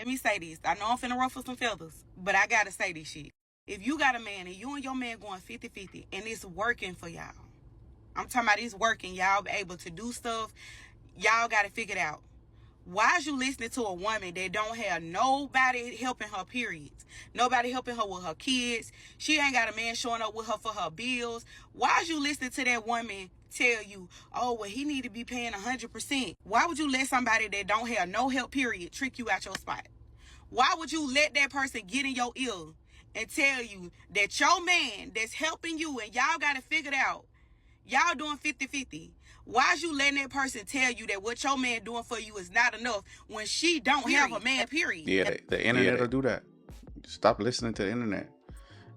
Let me say this. I know I'm finna ruffle some feathers, but I gotta say this shit. If you got a man and you and your man going 50-50 and it's working for y'all, I'm talking about it's working, y'all be able to do stuff, y'all gotta figure it out. Why is you listening to a woman that don't have nobody helping her periods? Nobody helping her with her kids. She ain't got a man showing up with her for her bills. Why is you listening to that woman tell you, oh, well, he need to be paying 100%? Why would you let somebody that don't have no help period trick you out your spot? Why would you let that person get in your ear and tell you that your man that's helping you and y'all got to figure it out, y'all doing 50-50. Why is you letting that person tell you that what your man doing for you is not enough when she don't have a man, period? Yeah, the internet will do that. Stop listening to the internet.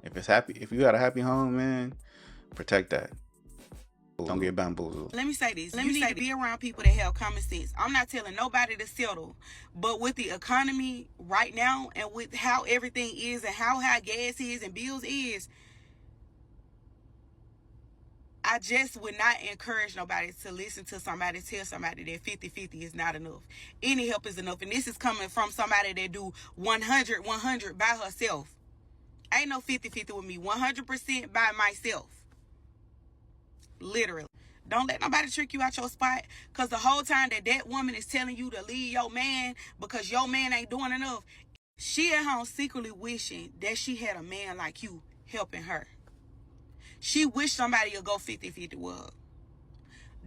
If you got a happy home, man, protect that. Don't get bamboozled. Let me say this. You need to be around people that have common sense. I'm not telling nobody to settle, but with the economy right now and with how everything is and how high gas is and bills is, I just would not encourage nobody to listen to somebody tell somebody that 50-50 is not enough. Any help is enough. And this is coming from somebody that do 100 by herself. Ain't no 50-50 with me. 100% by myself. Literally. Don't let nobody trick you out your spot. Because the whole time that woman is telling you to leave your man because your man ain't doing enough, she at home secretly wishing that she had a man like you helping her. She wish somebody would go 50-50 with her.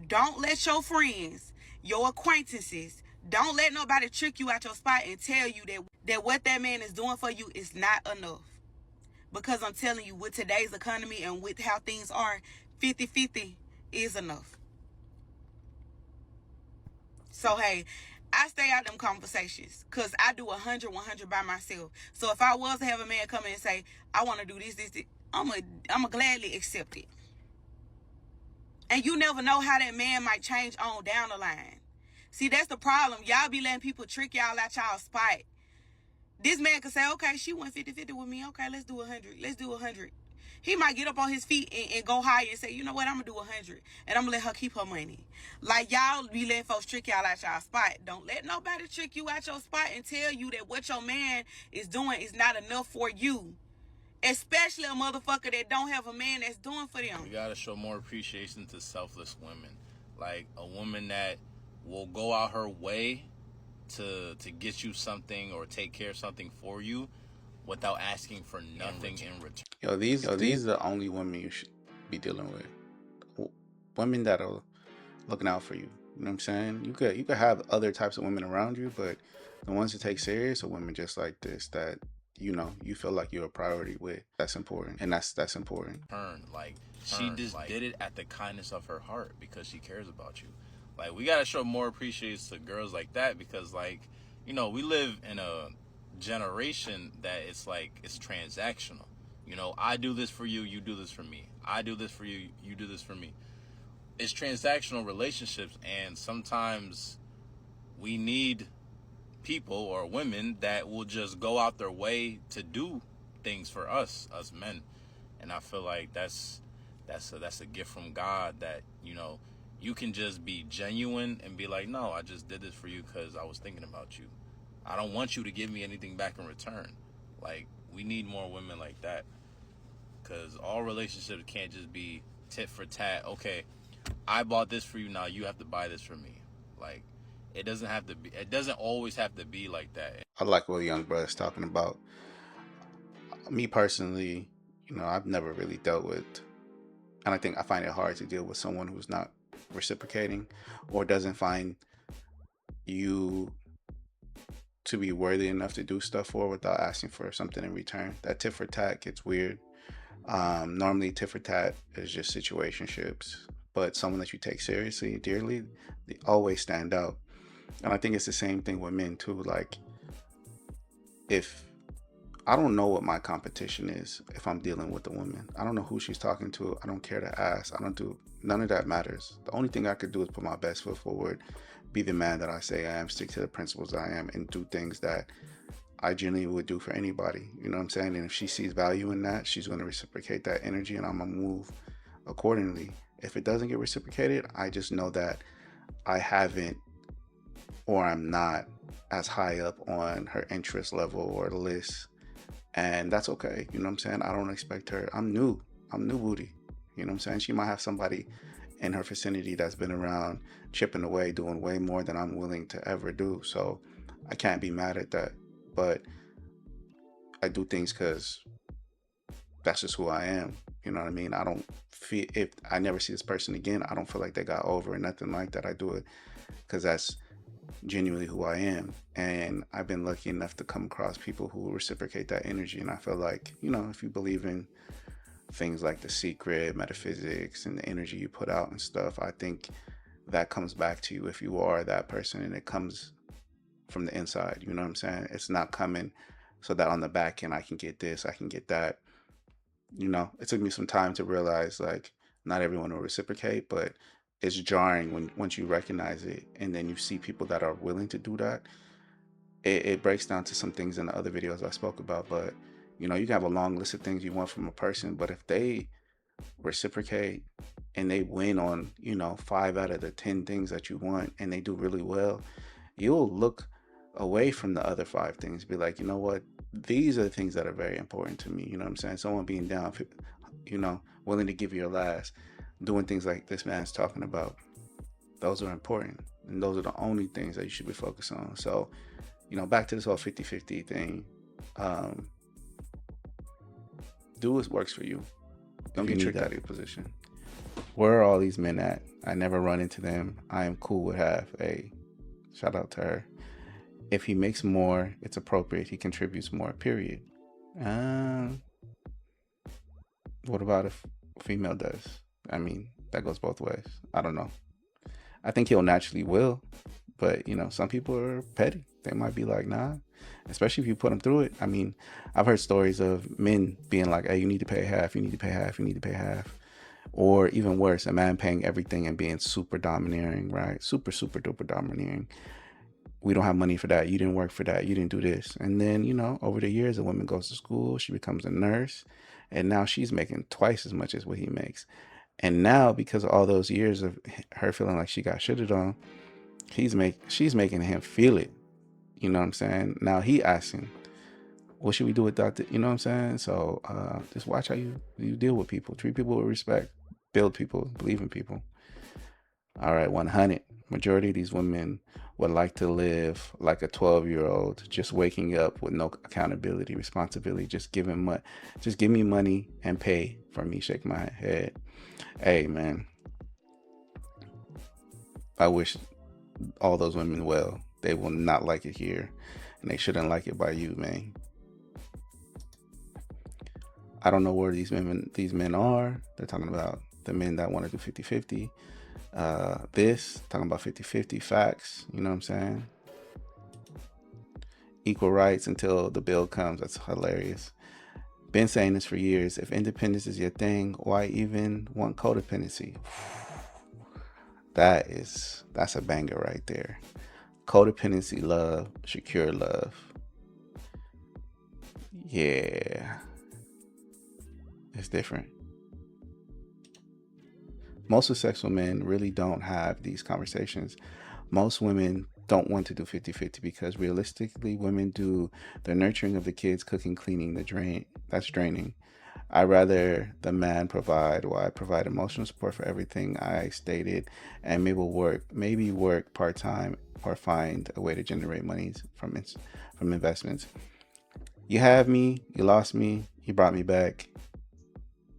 Don't let your friends, your acquaintances, don't let nobody trick you out your spot and tell you that what that man is doing for you is not enough. Because I'm telling you, with today's economy and with how things are, 50-50 is enough. So, hey, I stay out them conversations because I do 100 by myself. So if I was to have a man come in and say, I want to do this, I'm gonna gladly accept it. And you never know how that man might change on down the line. See, that's the problem. Y'all be letting people trick y'all out y'all spot. This man could say, okay, she went 50-50 with me. Okay, let's do 100. Let's do 100. He might get up on his feet and go higher and say, you know what, I'm going to do 100. And I'm going to let her keep her money. Like, y'all be letting folks trick y'all out y'all spot. Don't let nobody trick you out your spot and tell you that what your man is doing is not enough for you. Especially a motherfucker that don't have a man that's doing for them. We gotta show more appreciation to selfless women. Like a woman that will go out her way to get you something or take care of something for you without asking for nothing in return. Yo, these are the only women you should be dealing with. Women that are looking out for you. You know what I'm saying? You could have other types of women around you, but the ones that take serious are women just like this that you feel like you're a priority with. That's important, and that's important. She just did it at the kindness of her heart because she cares about you. Like, we gotta show more appreciation to girls like that because, like, we live in a generation that it's transactional. I do this for you, you do this for me. I do this for you, you do this for me. It's transactional relationships, and sometimes we need people or women that will just go out their way to do things for us men. And I feel like that's a gift from God that you can just be genuine and be like, no, I just did this for you because I was thinking about you. I don't want you to give me anything back in return. Like, we need more women like that because all relationships can't just be tit for tat. Okay, I bought this for you, now you have to buy this for me. Like, it doesn't always have to be like that. I like what Young Brother's talking about. Me personally, I've never really dealt with, and I find it hard to deal with someone who's not reciprocating or doesn't find you to be worthy enough to do stuff for without asking for something in return. That tit for tat gets weird. Normally tit for tat is just situationships, but someone that you take seriously, dearly, they always stand out. And I think it's the same thing with men too. Like, if I don't know what my competition is, if I'm dealing with a woman, I don't know who she's talking to. I don't care to ask. None of that matters. The only thing I could do is put my best foot forward, be the man that I say I am, stick to the principles I am, and do things that I genuinely would do for anybody. You know what I'm saying? And if she sees value in that, she's going to reciprocate that energy, and I'm going to move accordingly. If it doesn't get reciprocated, I just know that I haven't, or I'm not as high up on her interest level or the list. And that's okay. You know what I'm saying? I don't expect her. I'm new booty. You know what I'm saying? She might have somebody in her vicinity that's been around chipping away, doing way more than I'm willing to ever do. So I can't be mad at that. But I do things because that's just who I am. You know what I mean? I don't feel, if I never see this person again, I don't feel like they got over or nothing like that. I do it because that's genuinely who I am. And I've been lucky enough to come across people who reciprocate that energy. And I feel like, you know, if you believe in things like The Secret, metaphysics, and the energy you put out and stuff, I think that comes back to you if you are that person, and it comes from the inside. You know what I'm saying? It's not coming so that on the back end I can get this, I can get that. You know, it took me some time to realize like not everyone will reciprocate, but it's jarring when once you recognize it and then you see people that are willing to do that. It breaks down to some things in the other videos I spoke about, but you know, you can have a long list of things you want from a person, but if they reciprocate and they win on, you know, 5 out of the 10 things that you want and they do really well, you'll look away from the other 5 things, be like, you know what, these are the things that are very important to me. You know what I'm saying? Someone being down, you know, willing to give you your last, doing things like this man's talking about, those are important, and those are the only things that you should be focused on. So, you know, back to this whole 50-50 thing, do what works for you. Don't get tricked out of your position. Where are all these men at? I never run into them. I am cool with half. Hey, shout out to her. If he makes more, it's appropriate. He contributes more, period. What about if a female does? I mean, that goes both ways. I don't know. I think he'll naturally will, but you know, some people are petty. They might be like, nah, especially if you put them through it. I mean, I've heard stories of men being like, hey, you need to pay half, you need to pay half, you need to pay half. Or even worse, a man paying everything and being super domineering, right? Super, super duper domineering. We don't have money for that. You didn't work for that. You didn't do this. And then, you know, over the years, a woman goes to school, she becomes a nurse, and now she's making twice as much as what he makes. And now, because of all those years of her feeling like she got shitted on, she's making him feel it. You know what I'm saying? Now he asking, what should we do without the, you know what I'm saying? So just watch how you deal with people. Treat people with respect. Build people. Believe in people. All right, 100. Majority of these women would like to live like a 12-year-old, just waking up with no accountability, responsibility, just give me money and pay for me. Shake my head. Hey, man. I wish all those women well. They will not like it here, and they shouldn't like it by you, man. I don't know where these men are. They're talking about the men that want to do 50-50. Talking about 50-50 facts. You know what I'm saying? Equal rights until the bill comes. That's hilarious. Been saying this for years. If independence is your thing, why even want codependency? That's a banger right there. Codependency love, secure love. Yeah. It's different. Most successful men really don't have these conversations. Most women don't want to do 50-50 because realistically, women do the nurturing of the kids, cooking, cleaning, that's draining. I'd rather the man provide, while I provide emotional support for everything I stated, and maybe work part-time or find a way to generate money from investments. You have me, you lost me, you brought me back.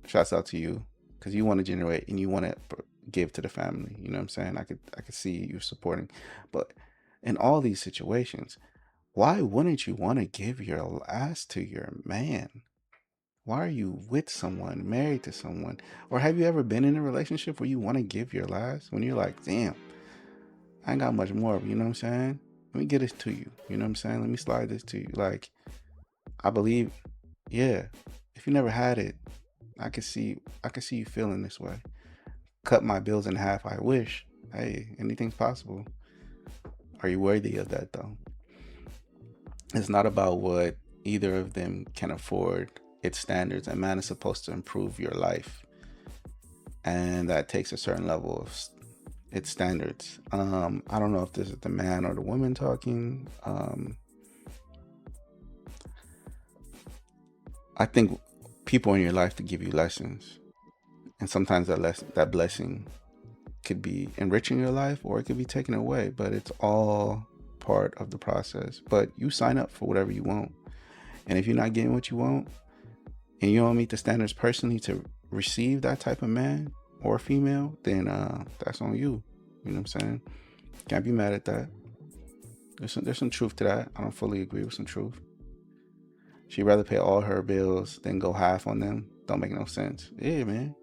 Shouts out to you, because you want to generate and you want to give to the family. You know what I'm saying? I could see you supporting. But in all these situations, why wouldn't you want to give your last to your man? Why are you with someone, married to someone? Or have you ever been in a relationship where you want to give your last? When you're like, damn, I ain't got much more. You know what I'm saying? Let me get this to you. You know what I'm saying? Let me slide this to you. Like, I believe, yeah, if you never had it, I could see you feeling this way. Cut my bills in half, I wish. Hey, anything's possible. Are you worthy of that though? It's not about what either of them can afford. It's standards, and man is supposed to improve your life. And that takes a certain level of it's standards. I don't know if this is the man or the woman talking. I think people in your life to give you lessons, and sometimes that blessing could be enriching your life or it could be taken away, but it's all part of the process. But you sign up for whatever you want, and if you're not getting what you want and you don't meet the standards personally to receive that type of man or female, then that's on you. You know what I'm saying? Can't be mad at that. There's some truth to that. I don't fully agree with some truth. She'd rather pay all her bills than go half on them. Don't make no sense. Yeah, man.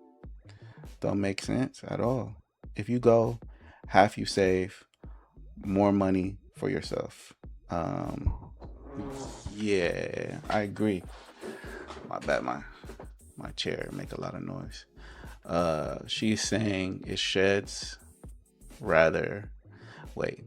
Don't make sense at all. If you go half, you save more money for yourself. Yeah, I agree. My bad, my chair make a lot of noise. She's saying it sheds rather. Wait,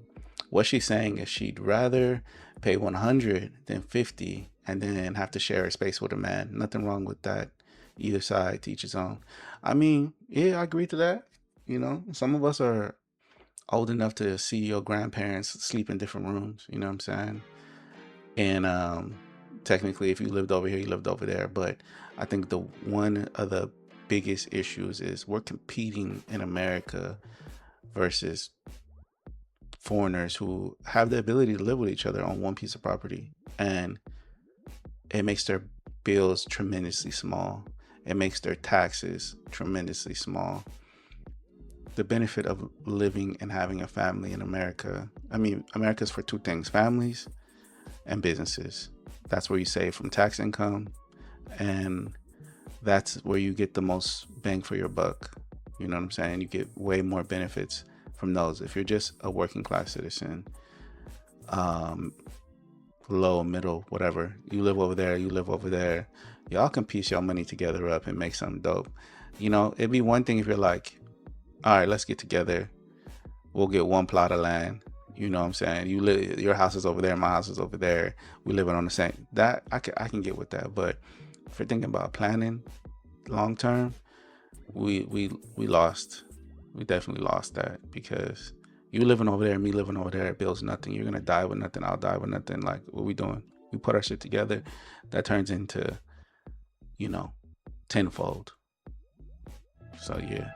what she's saying is she'd rather pay 100 than 50 and then have to share a space with a man. Nothing wrong with that. Either side, to each his own. I mean, yeah, I agree to that. You know, some of us are old enough to see your grandparents sleep in different rooms. You know what I'm saying? And technically, if you lived over here, you lived over there. But I think the one of the biggest issues is we're competing in America versus foreigners who have the ability to live with each other on one piece of property, and it makes their bills tremendously small. It makes their taxes tremendously small. The benefit of living and having a family in America, I mean, America's for two things: families and businesses. That's where you save from tax income, and that's where you get the most bang for your buck. You know what I'm saying? You get way more benefits from those. If you're just a working class citizen, low, middle, whatever, you live over there, you live over there, y'all can piece your money together up and make something dope. You know, it'd be one thing if you're like, all right, let's get together, we'll get one plot of land. You know what I'm saying? You live, your house is over there, my house is over there, we living on the same. That I can get with that. But if you're thinking about planning long term, we lost. We definitely lost that, because you living over there, me living over there, it builds nothing. You're gonna die with nothing, I'll die with nothing. Like, what we doing? We put our shit together, that turns into, you know, tenfold. So yeah.